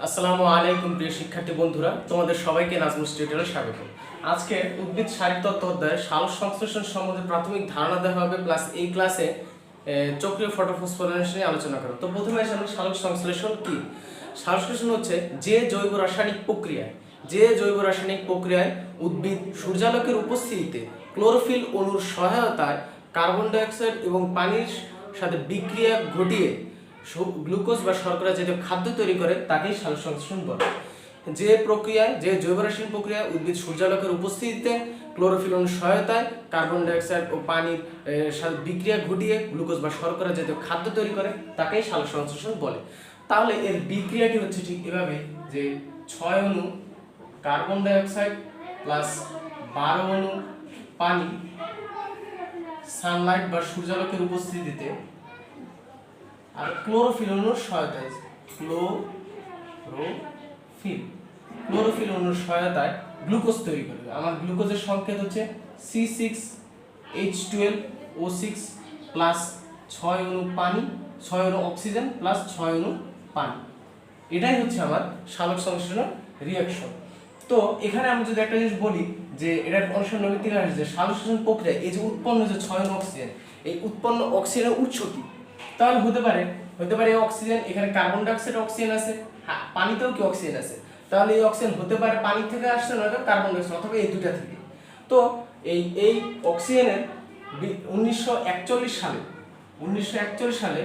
আসসালামু আলাইকুম প্রিয় শিক্ষার্থী বন্ধুরা, তোমাদের সবাইকে নাজমুল টিউটোরিয়ালে স্বাগত। আজকে উদ্ভিদ শারীরতত্ত্ব অধ্যায়ে সালোক সংশ্লেষণ সম্বন্ধে প্রাথমিক ধারণা দেওয়া হবে, প্লাস এই ক্লাসে চক্রীয় ফটোফসফোরাইলেশন নিয়ে আলোচনা করব। তো প্রথমে আসলে সালোক সংশ্লেষণ কি? সালোক সংশ্লেষণ হচ্ছে যে জৈব রাসায়নিক প্রক্রিয়ায় উদ্ভিদ সূর্যালোকের উপস্থিতিতে ক্লোরোফিল অণুর সহায়তায় কার্বন ডাই অক্সাইড এবং পানির সাথে বিক্রিয়া ঘটিয়ে গ্লুকোজ বা শর্করা জাতীয় খাদ্য তৈরি করে তাকেই সালোক সংশ্লেষণ বলে। যে জৈব রাসায়নিক প্রক্রিয়ায় উদ্ভিদ সূর্যালোকের উপস্থিতিতে ক্লোরোফিল অণুর সহায়তায় কার্বন ডাই অক্সাইড ও পানির সাথে বিক্রিয়া ঘটিয়ে গ্লুকোজ বা শর্করা জাতীয় খাদ্য তৈরি করে তাকেই সালোক সংশ্লেষণ বলে। তাহলে এর বিক্রিয়াটি হচ্ছে ঠিক এভাবে যে 6 অণু কার্বন ডাই অক্সাইড প্লাস 12 অণু পানি সানলাইট বা সূর্যালোকের উপস্থিতিতে আর ক্লোরোফিল অণুর সহায়তায় ক্লোরোফিল অণুর সহায়তায় গ্লুকোজ তৈরি করবে। আমার গ্লুকোজের সংকেত হচ্ছে C6H12O6 প্লাস 6 অণু পানি, 6 অণু অক্সিজেন প্লাস 6 অণু পানি। এটাই হচ্ছে আমার সালোক সংশ্লেষণ রিঅ্যাকশন। তো এখানে আমি যদি একটা জিনিস বলি যে এটার অনুসরণ নৈতিক আসে যে সালোক সংশ্লেষণ প্রক্রিয়া এই যে উৎপন্ন যে 6 অণু অক্সিজেন, এই উৎপন্ন অক্সিজেনের উৎস কি? তাহলে হতে পারে এই অক্সিজেন, এখানে কার্বন ডাই অক্সাইড অক্সিজেন আছে, পানিতেও কি অক্সিজেন আছে, তাহলে এই অক্সিজেন হতে পারে পানি থেকে আসছে নয়তো কার্বন ডাই অক্সাইড অথবা এই দুইটা থেকে। তো এই অক্সিজেনের 1941 সালে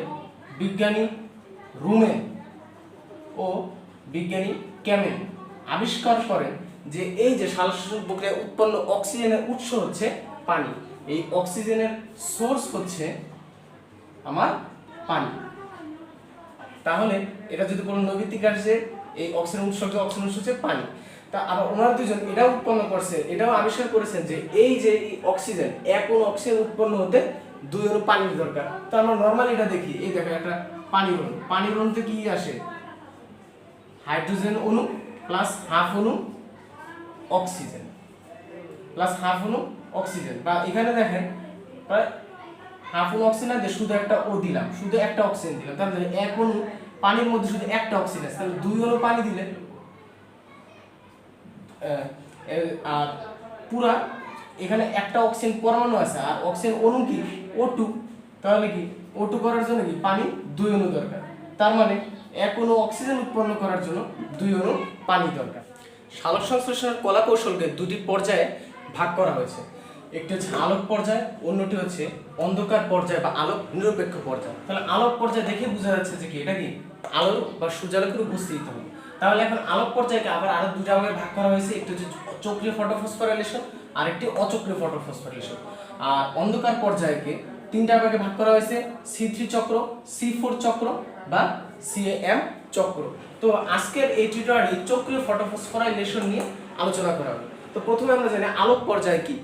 বিজ্ঞানী রুমেন ও বিজ্ঞানী ক্যামেল আবিষ্কার করেন যে এই যে সালোক সংশ্লেষণ প্রক্রিয়ায় উৎপন্ন অক্সিজেনের উৎস হচ্ছে পানি, এই অক্সিজেনের সোর্স হচ্ছে আমার পানি। তাহলে এটা যদি কোনো নৈতিক আসে এই অক্সিজেন উৎস হচ্ছে পানি। তা আবার ওনারা দুজন এটাও উৎপন্ন করছে, এটাও আবিষ্কার করেছেন যে এই যে অক্সিজেন, এক অণু অক্সিজেন উৎপন্ন হতে 2 অণু পানির দরকার। তো আমরা নরমালি এটা দেখি, এই দেখো একটা পানির অণুতে কি আসে, হাইড্রোজেন অণু প্লাস হাফ অণু অক্সিজেন বা এখানে দেখেন প্রায় হাফ অণু অক্সিজেন দিয়ে শুধু একটা অক্সিজেন দিলাম, তাহলে এক অণু পানির মধ্যে শুধু একটা অক্সিজেন আছে, তাহলে 2 অণু পানি দিলে আর পুরা এখানে একটা অক্সিজেন পরমাণু আছে আর অক্সিজেন অণু কি O2, তাহলে কি O2 করার জন্য কি পানি 2 অণু দরকার। তার মানে এক অণু অক্সিজেন উৎপন্ন করার জন্য 2 অণু পানি দরকার। সালোক সংশ্লেষণের কলা কৌশলকে দুটি পর্যায়ে ভাগ করা হয়েছে, একটি হচ্ছে আলোক পর্যায়, অন্যটি হচ্ছে অন্ধকার পর্যায় বা আলোক নিরপেক্ষ পর্যায়। তাহলে আলোক পর্যায় দেখে বোঝা যাচ্ছে যে কি এটা কি আলো বা সূর্যালোকের উপস্থিতি হবে। তাহলে এখন আলোক পর্যায়কে আবার আরো দুটা ভাগে ভাগ করা হয়েছে, একটি হচ্ছে চক্রীয় ফটোফসফোরাইলেশন আর একটি অচক্রীয় ফটোফসফোরাইলেশন। আর অন্ধকার পর্যায়কে 3টা ভাগে ভাগ করা হয়েছে, C3 চক্র, C4 চক্র বা CAM চক্র। তো আজকের এই টিউটোরিয়ালে চক্রীয় ফটোফসফোরাইলেশন নিয়ে আলোচনা করা হবে। তো প্রথমে আমরা জানি আলোক পর্যায় কি।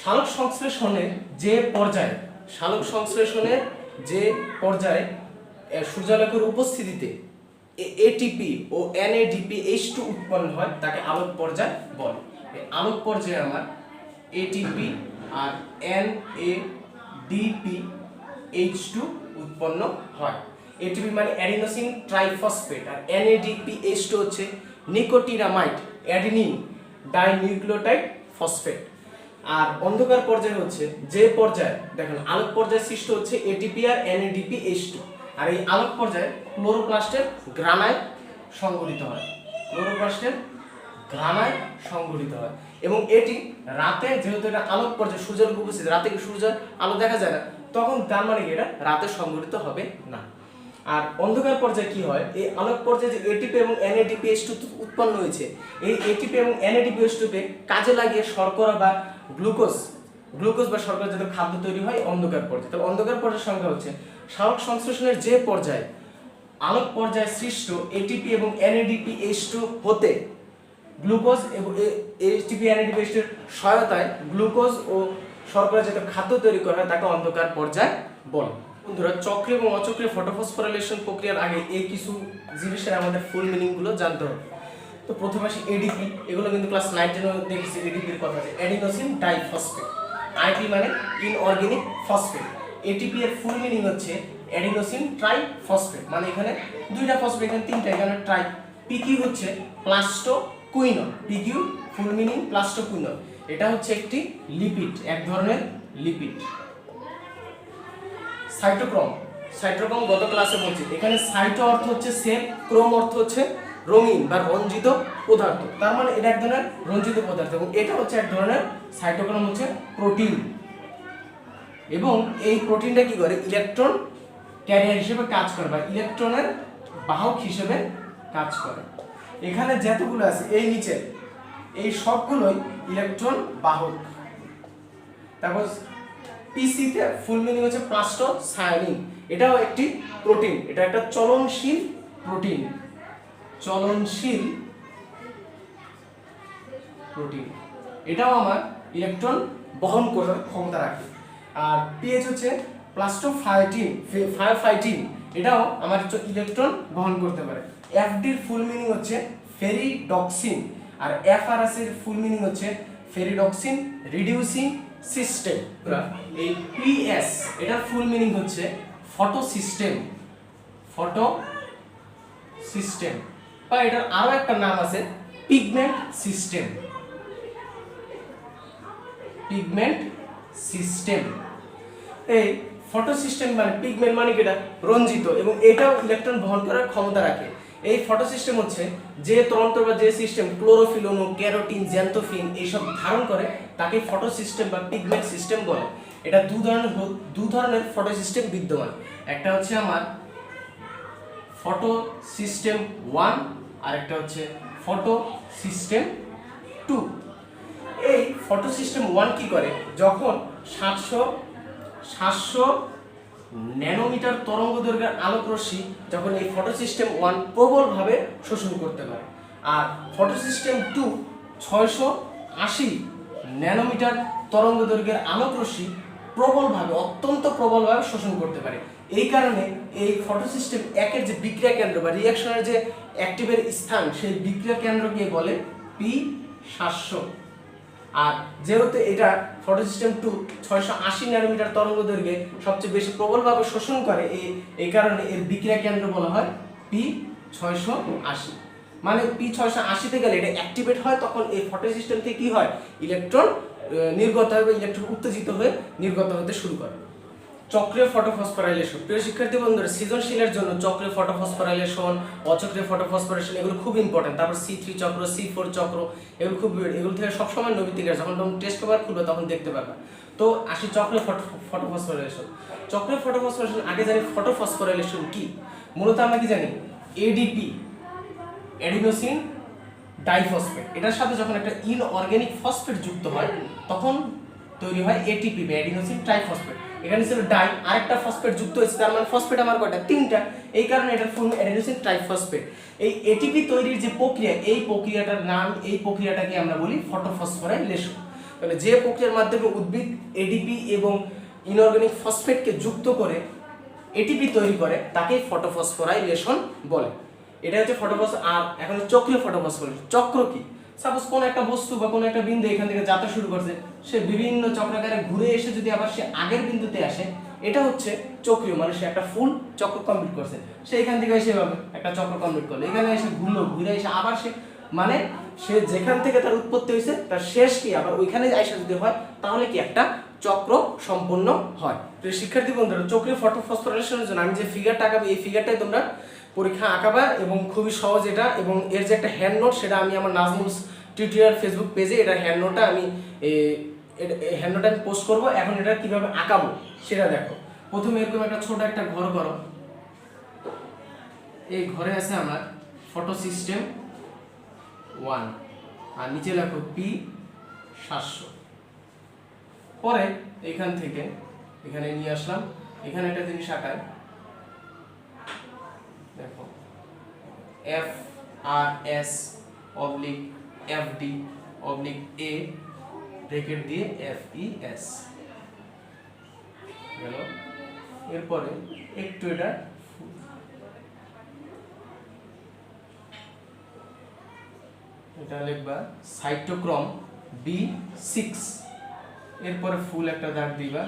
সালোক সংশ্লেষণের যে পর্যায়ে সূর্যালোকের উপস্থিতিতে এটিপি ও NADPH2 উৎপন্ন হয় তাকে আলোক পর্যায় বলে। এই আলোক পর্যায়ে আমার এটিপি আর NADPH2 উৎপন্ন হয়। এটিপি মানে অ্যাডিনোসিন ট্রাইফসফেট আর NADPH2 হচ্ছে নিকোটিনামাইড অ্যাডিনিন ডাইনিউক্লিওটাইড ফসফেট। আর অন্ধকার পর্যায়ে হচ্ছে যে পর্যায়ে দেখেন আলোক পর্যায়ে সৃষ্টি হচ্ছে এটিপি আর NADPH2, আর এই আলোক পর্যায়ে ক্লোরোপ্লাস্টের গ্রানায় সংগঠিত হয় এবং এটি রাতে, যেহেতু এটা আলোক পর্যায়ে সূর্যের উপস্থিতি, রাতে কি সূর্যের আলো দেখা যায় না, তখন তার মানে এটা রাতে সংগঠিত হবে না। আর অন্ধকার পর্যায়ে কি হয়, এই আলোক পর্যায়ে যে এটিপি এবং NADPH2 উৎপন্ন হয়েছে, এই এটিপি এবং NADPH2 কে কাজে লাগিয়ে শর্করা বা গ্লুকোজ বা শর্করা জাতীয় খাদ্য তৈরি হয় অন্ধকার পর্যায়ে। তবে অন্ধকার পর্যায়ের সংখ্যা হচ্ছে সালোক সংশ্লেষণের যে পর্যায়ে আলোক পর্যায়ে সৃষ্ট এটিপি এবং NADPH2 হতে গ্লুকোজ এবং এটিপি NADPH2 এর সহায়তায় গ্লুকোজ ও শর্করা জাতীয় খাদ্য তৈরি করা হয় তাকে অন্ধকার পর্যায় বলে। বন্ধুরা, চক্রীয় এবং অচক্রীয় ফটোফসফোরাইলেশন প্রক্রিয়ার আগে এই কিছু জিনিসের আমাদের ফুল মিনিং গুলো জানতে হবে। তো প্রথমে আসি এডিপি, এগুলো কিন্তু ক্লাস 9 দেখেছি এডিপির কথা, অ্যাডিনোসিন ডাইফসফেট। আইপি মানে ইনঅর্গানিক ফসফেট। এটিপি এর ফুল মিনিং হচ্ছে অ্যাডিনোসিন ট্রাইফসফেট, মানে এখানে দুইটা ফসফেট, এখানে তিনটা, এখানে ট্রাই পিকিউ হচ্ছে plastoquinone, PQ full meaning plastoquinone, এটা হচ্ছে একটি লিপিড, এক ধরনের লিপিড। সাইটোক্রোম, সাইটোক্রোম গত ক্লাসে বলছি, এখানে সাইটো অর্থ হচ্ছে শ্বেত, ক্রোম অর্থ হচ্ছে রঙিন বা রঞ্জিত পদার্থ, তার মানে এটা এক ধরনের রঞ্জিত পদার্থ, এবং এটা হচ্ছে এক ধরনের সাইটোক্রোম হচ্ছে প্রোটিন, এবং এই প্রোটিনটা কি করে ইলেকট্রন ক্যারিয়ার হিসেবে কাজ করে বা ইলেকট্রনের বাহক হিসেবে কাজ করে। এখানে যতগুলো আছে এই নিচে এই সবগুলোই ইলেকট্রন বাহক। তারপর পিসিতে ফুল মিনিং হচ্ছে প্লাস্টোসায়ানিন, এটাও একটি প্রোটিন, এটা একটা চলনশীল প্রোটিন, চলনশীল প্রোটিন, এটাও আমার ইলেকট্রন বহন করার ক্ষমতা রাখে। আর পিএইচ হচ্ছে প্লাস্টোফাইটিন, এটাও আমার ইলেকট্রন বহন করতে পারে। এফডির ফুল মিনিং হচ্ছে ফেরিডক্সিন, আর এফআরএস এর ফুল মিনিং হচ্ছে ফেরিডক্সিন রিডিউসিং সিস্টেম। এই পিএস এটার ফুল মিনিং হচ্ছে ফটো সিস্টেম, ফটো সিস্টেম, বা এটার আরো একটা নাম আছে পিগমেন্ট সিস্টেম, পিগমেন্ট সিস্টেম। এই ফটো সিস্টেম মানে পিগমেন্ট মানে এটা রঞ্জিত, এবং এটাও ইলেকট্রন বহন করার ক্ষমতা রাখে। এই ফটো সিস্টেম হচ্ছে যে তন্ত্র বা যে সিস্টেম ক্লোরোফিল অণু, ক্যারোটিন, জ্যান্থোফিন এইসব ধারণ করে তাকে ফটো সিস্টেম বা পিগমেন্ট সিস্টেম বলে। এটা দু ধরনের ফটো সিস্টেম বিদ্যমান, একটা হচ্ছে আমার ফটো সিস্টেম 1 আর একটা হচ্ছে ফটো সিস্টেম 2। এই ফটো সিস্টেম 1 কি করে, যখন 700 ন্যানোমিটার তরঙ্গ দৈর্ঘ্যের আলোক রশ্মি যখন এই ফটো সিস্টেম 1 প্রবলভাবে শোষণ করতে পারে, আর ফটো সিস্টেম 2 680 ন্যানোমিটার তরঙ্গ দৈর্ঘ্যের আলোক রশ্মি প্রবলভাবে, অত্যন্ত প্রবলভাবে শোষণ করতে পারে। এই কারণে এই ফটো সিস্টেম 1 এর যে বিক্রিয়া কেন্দ্র বা রিঅ্যাকশনের যে অ্যাক্টিভের স্থান, সেই বিক্রিয়া কেন্দ্রকে বলে P700। আর যেহেতু এটা ফটো সিস্টেম 2 680 ন্যানোমিটার তরঙ্গ দৈর্ঘ্যে সবচেয়ে বেশি প্রবলভাবে শোষণ করে, এই কারণে এর বিক্রিয়া কেন্দ্র বলা হয় P680। মানে P680 তে গেলে এটা অ্যাক্টিভেট হয়, তখন এই ফটো সিস্টেম থেকে কি হয়, ইলেকট্রন নির্গত হয় বা ইলেকট্রন উত্তেজিত হয়ে নির্গত হতে শুরু করে। চক্রীয় ফটোফসফোরাইলেশন, প্রিয় শিক্ষার্থী বন্ধুরা, সৃজনশীলের জন্য চক্রীয় ফটোফসফোরাইলেশন, অচক্রীয় ফটোফসফোরাইলেশন এগুলো খুব ইম্পর্টেন্ট। তারপর C3 চক্র, C4 চক্র, এগুলো খুব, এগুলো থেকে সবসময় নৈবিত্তিক আছে, যখন তুমি টেস্ট পেপার খুলবে তখন দেখতে পাবে। তো আসি চক্রীয় ফটোফসফোরাইলেশন। চক্রীয় ফটোফসফোরাইলেশন, আগে জানি ফটোফসফোরাইলেশন কি। মূলত আমরা কি জানি, এডিপি, অ্যাডিনোসিন ডাইফসফেট, এটার সাথে যখন একটা ইনঅর্গানিক ফসফেট যুক্ত হয় তখন তৈরি হয় এটিপি বা অ্যাডিনোসিন ট্রাইফসফেট। এখানে ছিল ডাই, আরেকটা ফসফেট যুক্ত হয়েছে, তার মানে ফসফেট আমার কয়টা, 3টা, এই কারণে এটার ফুল অ্যাডিনোসিন ট্রাইফসফেট। এই এটিপি তৈরির যে প্রক্রিয়া, এই প্রক্রিয়াটার নাম, এই প্রক্রিয়াটাকে আমরা বলি ফটোফসফোরাইলেশন। তাহলে যে প্রক্রিয়ার মাধ্যমে উদ্ভিদ এডিপি এবং ইনঅর্গানিক ফসফেটকে যুক্ত করে এটিপি তৈরি করে তাকে ফটোফসফোরাইলেশন বলে। এটা হচ্ছে ফটোফসফোর। আর এখন চক্রীয় ফটোফসফোরাইলেশন, চক্র কি, সাপোজ কোন একটা বস্তু বা কোন একটা বিন্দু এখান থেকে যাত্রা শুরু করছে, সে বিভিন্ন চক্রাকারে ঘুরে এসে যদি আবার সে আগের বিন্দুতে আসে, এটা হচ্ছে চক্রীয়, মানে সে একটা ফুল চক্র কমপ্লিট করছে, সে এখান থেকে এসে ভাবে একটা চক্র কমপ্লিট করলো, এখানে এসে ঘুরলো, ঘুরে এসে আবার সে, মানে সে যেখান থেকে তার উৎপত্তি হয়েছে তার শেষ কি আবার ওইখানে আসা যদি হয়, তাহলে কি একটা চক্র সম্পন্ন হয়। তো শিক্ষার্থী বন্ধুরা, চক্রীয় ফটোফসফোরাইলেশনের জন্য আমি যে ফিগারটা আঁকাবো, এই ফিগারটাই তোমরা পরীক্ষা আঁকাবা, এবং খুবই সহজ এটা। এবং এর যে একটা হ্যান্ড নোট, সেটা আমি আমার নাজমুল টিউটোরিয়াল ফেসবুক পেজে এটা হ্যান্ড নোটটা আমি পোস্ট করবো। এখন এটা কিভাবে আঁকাবো সেটা দেখো। প্রথমে এরকম একটা ছোট একটা ঘর করো, এই ঘরে আছে আমার ফটো সিস্টেম 1, আর নিচে লেখো P700। পরে এখান থেকে এখানে নিয়ে আসলাম, এখানে একটা জিনিস আঁকায়, দেখো FRS oblique FD oblique A bracket দিয়ে FES গেল। এরপরে একটু এটা লিখবা সাইটোক্রোম B6, এরপরে ফুল একটা দাগ দিবা,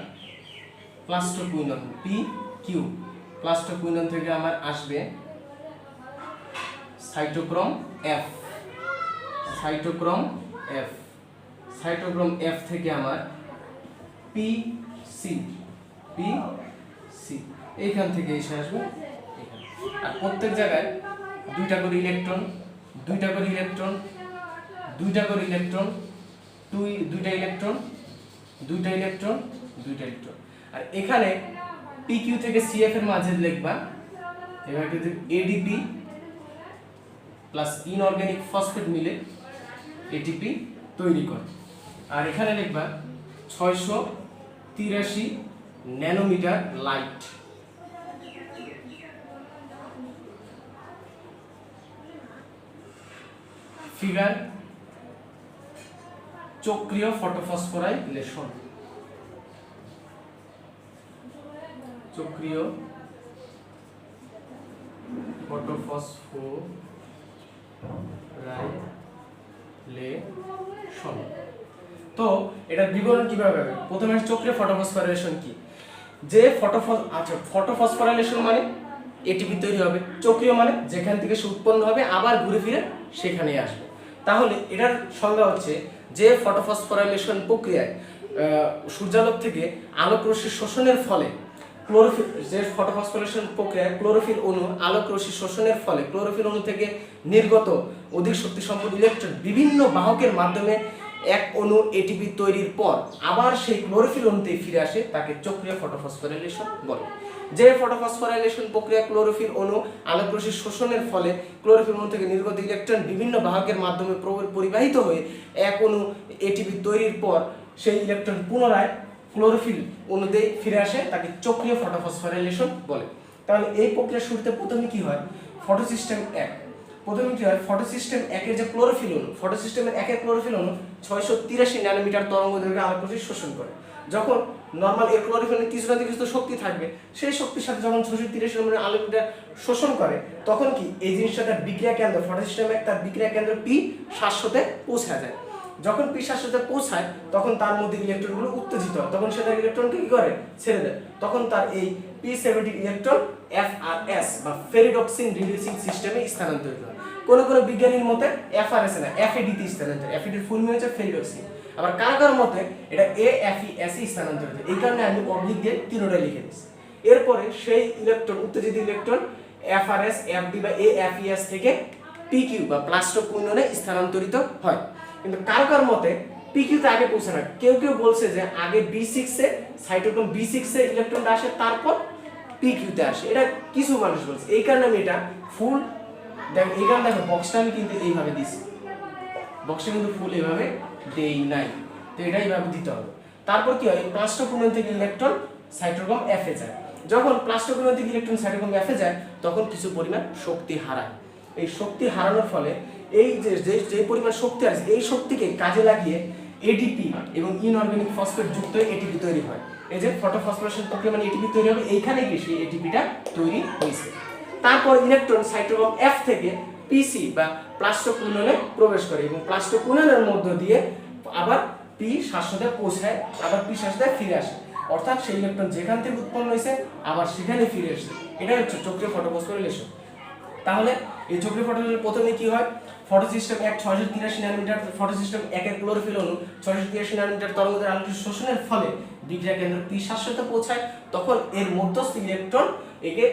প্লাস্টোকুইনন PQ, প্লাস্টোকুইনন থেকে আমার আসবে cytochrome F, cytochrome F, cytochrome F থেকে আমার পি সি, পি সি এইখান থেকে এসে আসবে এখানে। আর প্রত্যেক জায়গায় দুইটা করে ইলেকট্রন, দুইটা করে ইলেকট্রন, দুইটা করে ইলেকট্রন, দুইটা ইলেকট্রন, দুইটা ইলেকট্রন, দুইটা ইলেকট্রন। আর এখানে পি কিউ থেকে সিএফ এর মাঝে লিখবা এবার কিন্তু এডিপি প্লাস ইনঅর্গানিক ফসফেট মিলে এটিপি তৈরি করে। আর এখানে লিখবা 683 ন্যানোমিটার লাইট। ফিগার চক্রীয় ফটোফসফোরাইলেশন, চক্রীয় ফটোফসফোরাইলেশন। তো এটার বিবরণ কিভাবে হবে? প্রথমে চক্রীয় ফটোফসফোরাইলেশন কি? যে ফটোফসফোরাইলেশন মানে এটিপি তৈরি হবে, চক্রীয় মানে যেখান থেকে সে উৎপন্ন হবে আবার ঘুরে ফিরে সেখানেই আসবে। তাহলে এটার সংজ্ঞা হচ্ছে যে ফটোফসফোরাইলেশন প্রক্রিয়ায় সূর্যালোক থেকে আলোক রশ্মি শোষণের ফলে ক্লোরোফিল, যে ফটোফসফোরেশন প্রক্রিয়ায় ক্লোরোফিল অণু আলোক রশ্মি শোষণের ফলে ক্লোরোফিল অণু থেকে নির্গত অধিক শক্তি সম্পন্ন ইলেকট্রন বিভিন্ন বাহকের মাধ্যমে এক অণু এটিপি তৈরির পর আবার সেই ক্লোরোফিল অণুতে ফিরে আসে, তাকে চক্রীয় ফটোফসফোরাইলেশন বলে। যে ফটোফসফোরাইলেশন প্রক্রিয়া ক্লোরোফিল অণু আলোক রশ্মি শোষণের ফলে ক্লোরোফিল অণু থেকে নির্গত ইলেকট্রন বিভিন্ন বাহকের মাধ্যমে পরিবাহিত হয়ে এক অণু এটিপি তৈরির পর সেই ইলেকট্রন পুনরায় ক্লোরোফিল অণুতে ফিরে আসে, তাকে চক্রীয় ফটোফসফোরাইলেশন বলে। তাহলে এই প্রক্রিয়ার শুরুতে প্রথমে কি হয়? ফটোসিস্টেম 1, প্রথমে কি হয়? ফটোসিস্টেম 1 এর যে ক্লোরোফিল অণু, ফটোসিস্টেমের 1 এর ক্লোরোফিল অণু 683 ন্যানোমিটার তরঙ্গদৈর্ঘ্যে আলোক রশ্মি শোষণ করে। যখন নরমাল এর ক্লোরোফিলের কিছু না কিছু শক্তি থাকবে, সেই শক্তির সাথে যখন 683 ন্যানোমিটার আলোকটা শোষণ করে, তখন কি এই জিনিসটা তার বিক্রিয়া কেন্দ্র, ফটোসিস্টেম 1 তার বিক্রিয়া কেন্দ্র P700 পৌঁছা যায়। যখন P700 পৌঁছায় তখন তার মধ্যে ইলেকট্রনগুলো উত্তেজিত হয়, তখন সেটা ইলেকট্রনকে কি করে? ছেড়ে দেয়। তখন তার এই P70 ইলেকট্রন FRS বা ফেরিডক্সিন রিডিউসিং সিস্টেমে স্থানান্তরিত হয়। কোন কোন বিজ্ঞানীর মতে FRS না FAD তে স্থানান্তরিত, FAD এর ফুল মিনিং হচ্ছে ফেরিডক্সিন। আবার কার মতে এটা AFES এ স্থানান্তরিত। এই কারণে আমি অবলিক দিয়ে তিনটা লিখে দিয়েছি। এরপরে সেই ইলেকট্রন, উত্তেজিত ইলেকট্রন FRS, FD বা AFES থেকে PQ বা প্লাস্টোকুইননে স্থানান্তরিত হয়। কিন্তু কার মতে PQ তে আগে পৌঁছে না। কেউ কেউ বলছে যে আগে B6 এ, সাইটোক্রোম B6 এ ইলেকট্রনটা আসে, তারপর PQ তে আসে। এটা কিছু মানুষ বলছে। এই কারণে আমি এটা ফুল দেখো, এই কারণে দেখো বক্সটা আমি কিন্তু এইভাবে দিছি, বক্সটা কিন্তু ফুল এইভাবে দেই নাই, তো এটা এইভাবে দিতে হবে। তারপর কি হয়? প্লাস্টোকুইনন থেকে ইলেকট্রন সাইটোক্রোম F এ যায়। যখন প্লাস্টোকুইনন থেকে ইলেকট্রন সাইটোক্রোম F এ যায়, তখন কিছু পরিমাণ শক্তি হারায়। এই শক্তি হারানোর ফলে এই যে পরিমাণ শক্তি আছে, এই শক্তিকে কাজে লাগিয়ে এটিপি এবং ইনঅর্গানিক ফসফেট যুক্ত এটিপি তৈরি হয়। এই যে ফটোফসফোরেশন প্রক্রিয়া মানে এটিপি তৈরি হবে, এইখানে গিয়ে সেই এটিপিটা তৈরি হয়েছে। তারপর ইলেকট্রন সাইটোক্রোম F থেকে পিসি বা প্লাস্টোকুইননে প্রবেশ করে এবং প্লাস্টোকুইননের মধ্য দিয়ে আবার P700 পৌঁছায়, আবার P700 ফিরে আসে। অর্থাৎ সেই ইলেকট্রন যেখান থেকে উৎপন্ন হয়েছে আবার সেখানে ফিরে আসে। এটাই হচ্ছে চক্রীয় ফটোফসফোরাইলেশন। তাহলে এই চক্রীয় ফটোফসফোরাইলেশন প্রথমে কি হয়? ফটোসিস্টেম 1 683 ন্যানোমিটার, ফটোসিস্টেম 1 এর ক্লোরোফিল অণু 683 ন্যানোমিটার তরঙ্গদৈর্ঘ্যের আলোক শোষণের ফলে বিক্রিয়া কেন্দ্র P700 পৌঁছায়। তখন এর মধ্যস্থ ইলেকট্রন একে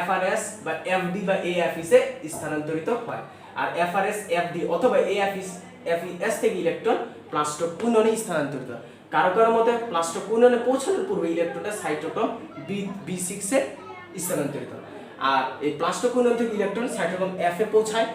FRS বা FD বা AFES এ স্থানান্তরিত হয়। আর FRS, FD অথবা AFES থেকে ইলেকট্রন প্লাস্টোকুইননে স্থানান্তরিত হয়। কারো মতে প্লাস্টোকুইননে পৌঁছানোর পূর্বে ইলেকট্রনটা সাইটোক্রোম B6 এ স্থানান্তরিত হয়। আর এই প্লাস্টোকুইনন থেকে ইলেকট্রন সাইটোক্রোম F এ পৌঁছায়,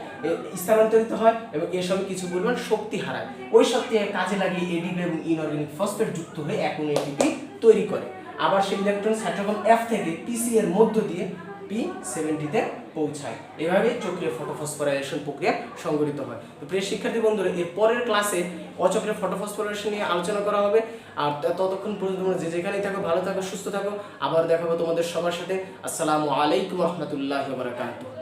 স্থানান্তরিত হয় এবং এর সঙ্গে কিছু পরিমাণ শক্তি হারায়। ওই শক্তি কাজে লাগিয়ে এডিপি এবং ইনঅর্গানিক ফসফেট যুক্ত হয়ে এক অণু এটিপি তৈরি করে। আবার সেই ইলেকট্রন সাইটোক্রোম F থেকে PC এর মধ্য দিয়ে P70 তে পৌঁছায়। এভাবে চক্রীয় ফটোফসফোরাইলেশন প্রক্রিয়া সংঘটিত হয়। তো প্রিয় শিক্ষার্থী বন্ধুরা, এর পরের ক্লাসে অচক্রীয় ফটোফসফোরাইলেশন নিয়ে আলোচনা করা হবে। আর ততক্ষণ পর্যন্ত তোমরা যে যেখানেই থাকো ভালো থাকো, সুস্থ থাকো। আবার দেখাবো তোমাদের সবার সাথে। আসসালামু আলাইকুম ওয়া রাহমাতুল্লাহি ওয়া বারাকাতুহু।